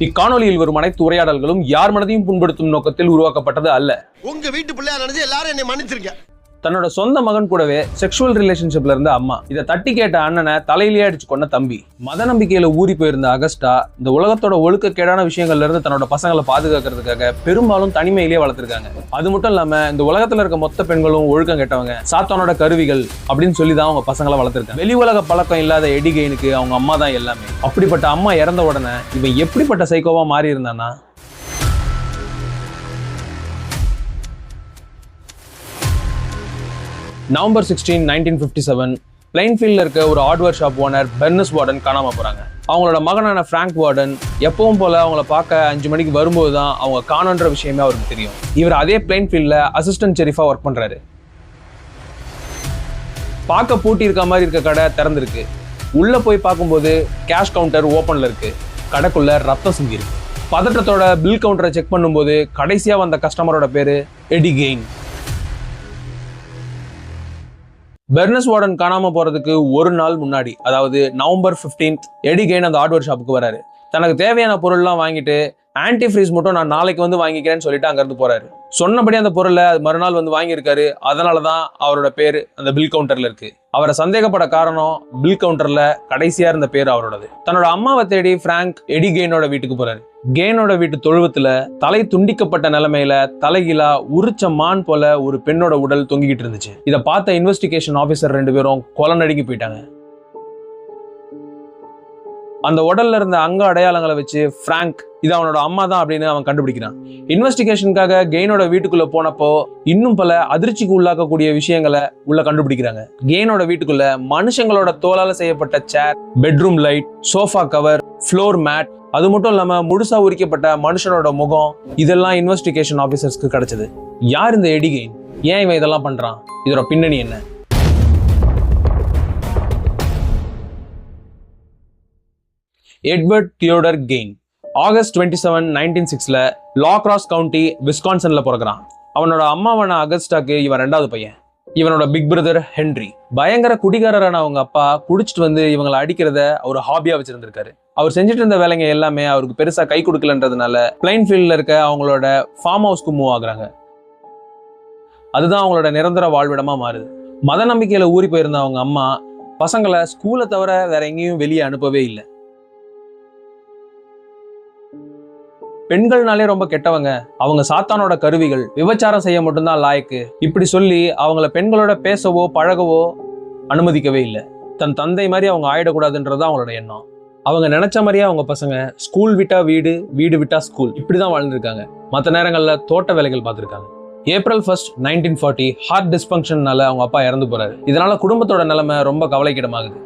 இக்காணொலியில் வரும் அனைத்து உரையாடல்களும் யார் மனதையும் புண்படுத்தும் நோக்கத்தில் உருவாக்கப்பட்டது அல்ல. உங்க வீட்டு பிள்ளையா நினைச்சு எல்லாரும் என்னை மன்னிச்சிருக்க. தன்னோட சொந்த மகன் கூடவே செக்ஷுவல் ரிலேஷன்ஷிப்ல இருந்த அம்மா, இதை தட்டி கேட்ட அண்ணனை தலையிலேயே அடிச்சு கொண்ட தம்பி, மத நம்பிக்கையில ஊறி போயிருந்த அகஸ்டா இந்த உலகத்தோட ஒழுக்கக்கேடான விஷயங்கள்ல இருந்து தன்னோட பசங்களை பாதுகாக்கிறதுக்காக பெரும்பாலும் தனிமையிலேயே வளர்த்திருக்காங்க. அது மட்டும் இல்லாம இந்த உலகத்துல இருக்க மொத்த பெண்களும் ஒழுக்கம் கெட்டவங்க, சாத்தானோட கருவிகள் அப்படின்னு சொல்லிதான் அவங்க பசங்களை வளர்த்திருக்காங்க. வெளி உலக பழக்கம் இல்லாத எடி கெயினுக்கு அவங்க அம்மா தான் எல்லாமே. அப்படிப்பட்ட அம்மா இறந்த உடனே இவன் எப்படிப்பட்ட சைக்கோவா மாறி இருந்தானா? நவம்பர் 16, 1957 பிளைன்ஃபீல்ட்ல இருக்க ஒரு hardware shop owner Burnes warden காணாம போறாங்க. அவங்களோட மகனான பிராங்க் வார்டன் எப்பவும் போல அவங்கள பார்க்க 5 மணிக்கு வரும்போது தான் அவங்க காணோன்ற விஷயமே அவருக்கு தெரியும். இவர் அதே பிளைன்ஃபீல்ட்ல அசிஸ்டன்ட் ஷெரீஃபா ஒர்க் பண்றாரு. பார்க்க பூட்டி இருக்க மாதிரி இருக்க கடை திறந்திருக்கு. உள்ள போய் பார்க்கும்போது கேஷ் கவுண்டர் ஓப்பன்ல இருக்கு. கடைக்குள்ள ரத்தம் சிங்கி இருக்கு. பதட்டத்தோட பில் கவுண்டரை செக் பண்ணும்போது கடைசியா வந்த கஸ்டமரோட பேரு எடி கெயின். பெர்னஸ் வார்டன் காணாம போறதுக்கு ஒரு நாள் முன்னாடி, அதாவது நவம்பர் 15 எடி கெயின் அந்த ஹார்ட்வேர் ஷாப்புக்கு வராரு. தனக்கு தேவையான பொருள்லாம் வாங்கிட்டு ஆன்டி ஃப்ரீஸ் மட்டும் நான் நாளைக்கு வந்து வாங்கிக்கிறேன்னு சொல்லிட்டு அங்கிருந்து போறாரு. சொன்னபடி அந்த பொருளை மறுநாள் வந்து வாங்கியிருக்காரு. அதனாலதான் அவரோட பேர் அந்த பில் கவுண்டர்ல இருக்கு. அவரை சந்தேகப்பட காரணம் பில் கவுண்டர்ல கடைசியா இருந்த பேர் அவரோடது. தன்னோட அம்மாவை தேடி பிராங்க் எடி கெயினோட வீட்டுக்கு போறாரு. கெயினோட வீட்டு தொழுவத்துல தலை துண்டிக்கப்பட்ட நிலைமையில தலைகீழா உரிச்ச மான் போல ஒரு பெண்ணோட உடல் தொங்கிக்கிட்டு இருந்துச்சு. இதை பார்த்த இன்வெஸ்டிகேஷன் ஆபீசர் 2 பேரும் கொலை நடுங்கி போயிட்டாங்க. அந்த உடல்ல இருந்த அங்க அடையாளங்களை வச்சு பிராங்க் இது அவனோட அம்மா தான் அப்படின்னு அவன் கண்டுபிடிக்கிறான். இன்வெஸ்டிகேஷனுக்காக கெயினோட வீட்டுக்குள்ள போனப்போ இன்னும் பல அதிர்ச்சிக்கு உள்ளாக்கக்கூடிய விஷயங்களை உள்ள கண்டுபிடிக்கிறாங்க. கெயினோட வீட்டுக்குள்ள மனுஷங்களோட தோலால செய்யப்பட்ட chair, bedroom light, sofa cover, floor mat, அது மட்டும் இல்லாம முழுசா உரிக்கப்பட்ட மனுஷனோட முகம், இதெல்லாம் இன்வெஸ்டிகேஷன் ஆபீசர்ஸ்க்கு கிடைச்சது. யார் இந்த எடி கெயின்? ஏன் இவன் இதெல்லாம் பண்றான்? இதோட பின்னணி என்ன? எட்வர்ட் தியோடர் கெயின் ஆகஸ்ட் 27, 1906 லா கிராஸ் கவுண்டி விஸ்கான்சன்ல பிறகுறான். அவனோட அம்மாவான அகஸ்டாக்கு இவன் 2வது பையன். இவனோட பிக் பிரதர் ஹென்றி பயங்கர குடிகாரரான அவங்க அப்பா குடிச்சிட்டு வந்து இவங்களை அடிக்கிறத ஒரு ஹாபியா வச்சிருந்திருக்காரு. அவர் செஞ்சுட்டு இருந்த வேலைங்க எல்லாமே அவருக்கு பெருசா கை கொடுக்கலன்றதுனால பிளைன்ஃபீல்ட்ல இருக்க அவங்களோட ஃபார்ம் ஹவுஸ்க்கு மூவ் ஆகுறாங்க. அதுதான் அவங்களோட நிரந்தர வாழ்விடமா மாறுது. மத நம்பிக்கையில ஊறி போயிருந்த அவங்க அம்மா பசங்களை ஸ்கூலை தவிர வேற எங்கேயும் வெளியே அனுப்பவே இல்லை. பெண்கள்னாலே ரொம்ப கெட்டவங்க, அவங்க சாத்தானோட கருவிகள், விபச்சாரம் செய்ய மட்டும்தான் லாயக்கு, இப்படி சொல்லி அவங்கள பெண்களோட பேசவோ பழகவோ அனுமதிக்கவே இல்லை. தன் தந்தை மாதிரி அவங்க ஆயிடக்கூடாதுன்றது அவங்களோட எண்ணம். அவங்க நினைச்ச மாதிரியே அவங்க பசங்க ஸ்கூல் விட்டா வீடு, வீடு விட்டா ஸ்கூல், இப்படிதான் வாழ்ந்துருக்காங்க. மற்ற நேரங்கள்ல தோட்ட வேலைகள் பார்த்துருக்காங்க. ஏப்ரல் 1, 1940 ஹார்ட் டிஸ்பங்ஷன்னால அவங்க அப்பா இறந்து போறாரு. இதனால குடும்பத்தோட நிலைமை ரொம்ப கவலைக்கிடமாகுது.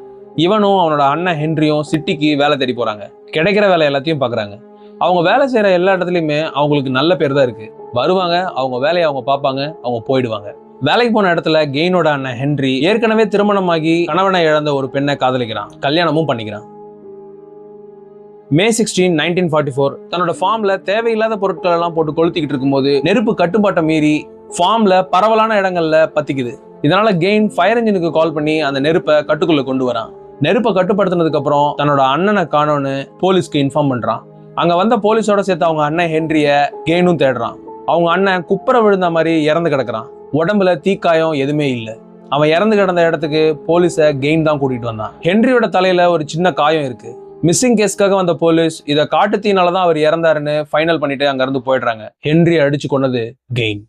இவனும் அவனோட அண்ணன் ஹென்ரியும் சிட்டிக்கு வேலை தேடி போறாங்க. கிடைக்கிற வேலை எல்லாத்தையும் பாக்குறாங்க. அவங்க வேலை செய்யற எல்லா இடத்துலயுமே அவங்களுக்கு நல்ல பேர் தான் இருக்கு. வருவாங்க, அவங்க வேலையை அவங்க பார்ப்பாங்க, அவங்க போயிடுவாங்க. வேலைக்கு போன இடத்துல கெயினோட அண்ணன் ஹென்றி ஏற்கனவே திருமணமாகி கணவனை இழந்த ஒரு பெண்ணை காதலிக்கிறான், கல்யாணமும் பண்ணிக்கிறான். மே 16, 1944 தன்னோட ஃபார்ம்ல தேவையில்லாத பொருட்கள் எல்லாம் போட்டு கொளுத்திக்கிட்டு இருக்கும்போது நெருப்பு கட்டுப்பாட்டை மீறி ஃபார்ம்ல பரவலான இடங்கள்ல பத்திக்குது. இதனால கெயின் ஃபயர் இன்ஜினுக்கு கால் பண்ணி அந்த நெருப்பை கட்டுக்குள்ள கொண்டு வரான். நெருப்பை கட்டுப்படுத்தினதுக்கு அப்புறம் தன்னோட அண்ணனை காணோன்னு போலீஸ்க்கு இன்ஃபார்ம் பண்றான். அங்க வந்த போலீஸோட சேர்த்து அவங்க அண்ணன் ஹென்ரிய கெயினும் தேடுறான். அவங்க அண்ணன் குப்புற விழுந்த மாதிரி இறந்து கிடக்குறான். உடம்புல தீக்காயம் எதுவுமே இல்லை. அவன் இறந்து கிடந்த இடத்துக்கு போலீஸை கெயின் தான் கூட்டிட்டு வந்தான். ஹென்ரியோட தலையில ஒரு சின்ன காயம் இருக்கு. மிஸ்ஸிங் கேஸ்க்காக வந்த போலீஸ் இதை காட்டுத்தீனாலதான் அவர் இறந்தாருன்னு ஃபைனல் பண்ணிட்டு அங்க இருந்து போயிடுறாங்க. ஹென்றி அடிச்சு கொண்டது கெயின்.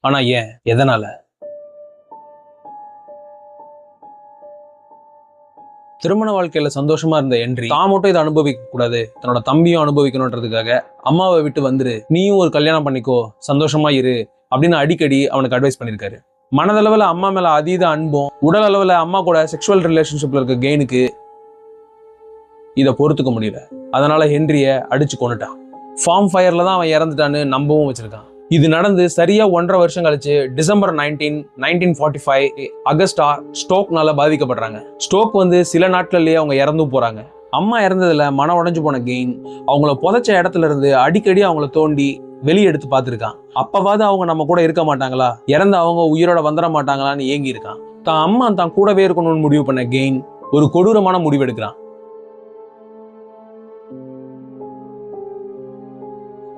ஆனா ஏன், எதனால? திருமண வாழ்க்கையில சந்தோஷமா இருந்த ஹென்றி தான் மட்டும் இதை அனுபவிக்க கூடாது, தன்னோட தம்பியும் அனுபவிக்கணுன்றதுக்காக அம்மாவை விட்டு வந்துரு, நீயும் ஒரு கல்யாணம் பண்ணிக்கோ, சந்தோஷமா இரு அப்படின்னு அடிக்கடி அவனுக்கு அட்வைஸ் பண்ணிருக்காரு. மனதளவுல அம்மா மேல அதீத அன்பும் உடல் அளவுல அம்மா கூட செக்ஷுவல் ரிலேஷன்ஷிப்ல இருக்க கெயினுக்கு இதை பொறுத்துக்க முடியல. அதனால ஹென்ரிய அடிச்சு கொண்டுட்டான். ஃபார்ம் ஃபயர்ல தான் அவன் இறந்துட்டான்னு நம்பவும் வச்சிருக்கான். இது நடந்து சரியா 1.5 வருஷம் கழிச்சு டிசம்பர் 19, 1945 அகஸ்டா ஸ்ட்ரோக்னால பாதிக்கப்படுறாங்க. ஸ்ட்ரோக் வந்து சில நாட்கள்லயே அவங்க இறந்தும் போறாங்க. அம்மா இறந்ததுல மன உடைஞ்சு போன கெயின் அவங்கள புதைச்ச இடத்துல இருந்து அடிக்கடி அவங்கள தோண்டி வெளியே எடுத்து பார்த்துருக்கான். அப்பவாது அவங்க நம்ம கூட இருக்க மாட்டாங்களா, இறந்து அவங்க உயிரோட வந்துட மாட்டாங்களான்னு ஏங்கி இருக்கான். தான் அம்மா தான் கூடவே இருக்கணும்னு முடிவு பண்ண கெயின் ஒரு கொடூரமான முடிவு எடுக்கிறான்.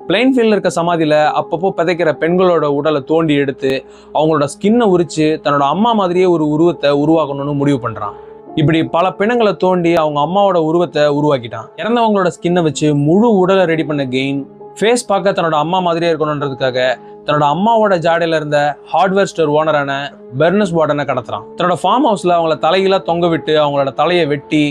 பிளைன்ஃபீல்ட்ல இருக்க சமாதியில அப்பப்போ பிதைக்கிற பெண்களோட உடலை தோண்டி எடுத்து அவங்களோட ஸ்கின்னை உரிச்சு தன்னோட அம்மா மாதிரியே ஒரு உருவத்தை உருவாக்கணும்னு முடிவு பண்றான். இப்படி பல பிணங்களை தோண்டி அவங்க அம்மாவோட உருவத்தை உருவாக்கிட்டான். இறந்தவங்களோட ஸ்கின்னை வச்சு முழு உடலை ரெடி பண்ண கெயின் ஃபேஸ் பார்க்க தன்னோட அம்மா மாதிரியே இருக்கணுன்றதுக்காக தன்னோட அம்மாவோட ஜாடையில இருந்த ஹார்ட்வேர் ஸ்டோர் ஓனரான பெர்னஸ் வார்டனை கடத்துறான். தன்னோட ஃபார்ம் ஹவுஸ்ல அவங்கள தலையில தொங்க விட்டு அவங்களோட தலையை வெட்டி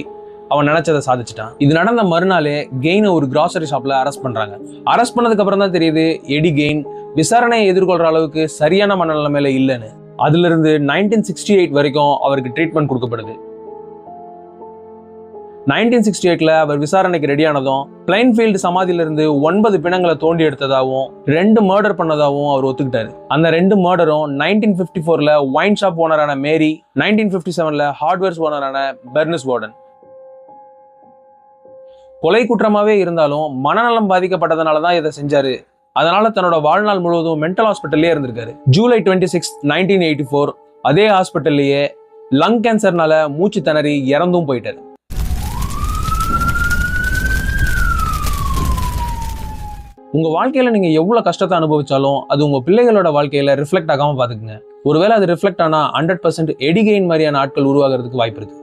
அவன் நினைச்சதை சாதிச்சிட்டான். இது நடந்த மறுநாளே கெயினை ஒரு கிராசரி ஷாப்ல அரெஸ்ட் பண்றாங்க. அரெஸ்ட் பண்ணதுக்கு அப்புறம் தான் தெரியுது எடி கெயின் விசாரணையை எதிர்கொள்ற அளவுக்கு சரியான மனநிலைமையில இல்லைன்னு. அதுல இருந்து 1968 வரைக்கும் அவருக்கு ட்ரீட்மெண்ட் கொடுக்கப்படுது. 1968ல அவர் விசாரணைக்கு ரெடியானதும் பிளைன்ஃபீல்டு சமாதியிலிருந்து 9 பிணங்களை தோண்டி எடுத்ததாகவும் 2 மர்டர் பண்ணதாகவும் அவர் ஒத்துக்கிட்டாரு. அந்த 2 மர்டரும் 1954ல ஒயின் ஷாப் ஓனரான மேரி, 1957ல ஹார்ட்வேர்ஸ் ஓனரான பெர்னஸ் வார்டன். கொலை குற்றமாவே இருந்தாலும் மனநலம் பாதிக்கப்பட்டதுனால தான் இதை செஞ்சாரு. அதனால தன்னோட வாழ்நாள் முழுவதும் மென்டல் ஹாஸ்பிட்டல்லே இருந்திருக்காரு. ஜூலை 26, 1984 அதே ஹாஸ்பிட்டல்லையே லங் கேன்சர்னால மூச்சு திணறி இறந்தும் போயிட்டாரு. உங்க வாழ்க்கையில நீங்க எவ்வளவு கஷ்டத்தை அனுபவிச்சாலும் அது உங்க பிள்ளைகளோட வாழ்க்கையில ரிஃப்ளெக்ட் ஆகாம பாத்துக்குங்க. ஒருவேளை அது ரிஃப்ளெக்ட் ஆனா 100% எடி கெயின் மாதிரியான ஆட்கள் உருவாகிறதுக்கு வாய்ப்பு இருக்கு.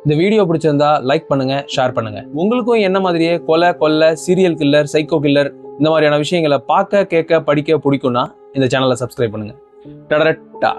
இந்த வீடியோ பிடிச்சிருந்தா லைக் பண்ணுங்க, ஷேர் பண்ணுங்க. உங்களுக்கும் என்ன மாதிரியே கொலை, சீரியல் கில்லர், சைக்கோ கில்லர் இந்த மாதிரியான விஷயங்களை பார்க்க, கேட்க, படிக்க பிடிக்கும்னா இந்த சேனலை சப்ஸ்கிரைப் பண்ணுங்க. டடரட்டா.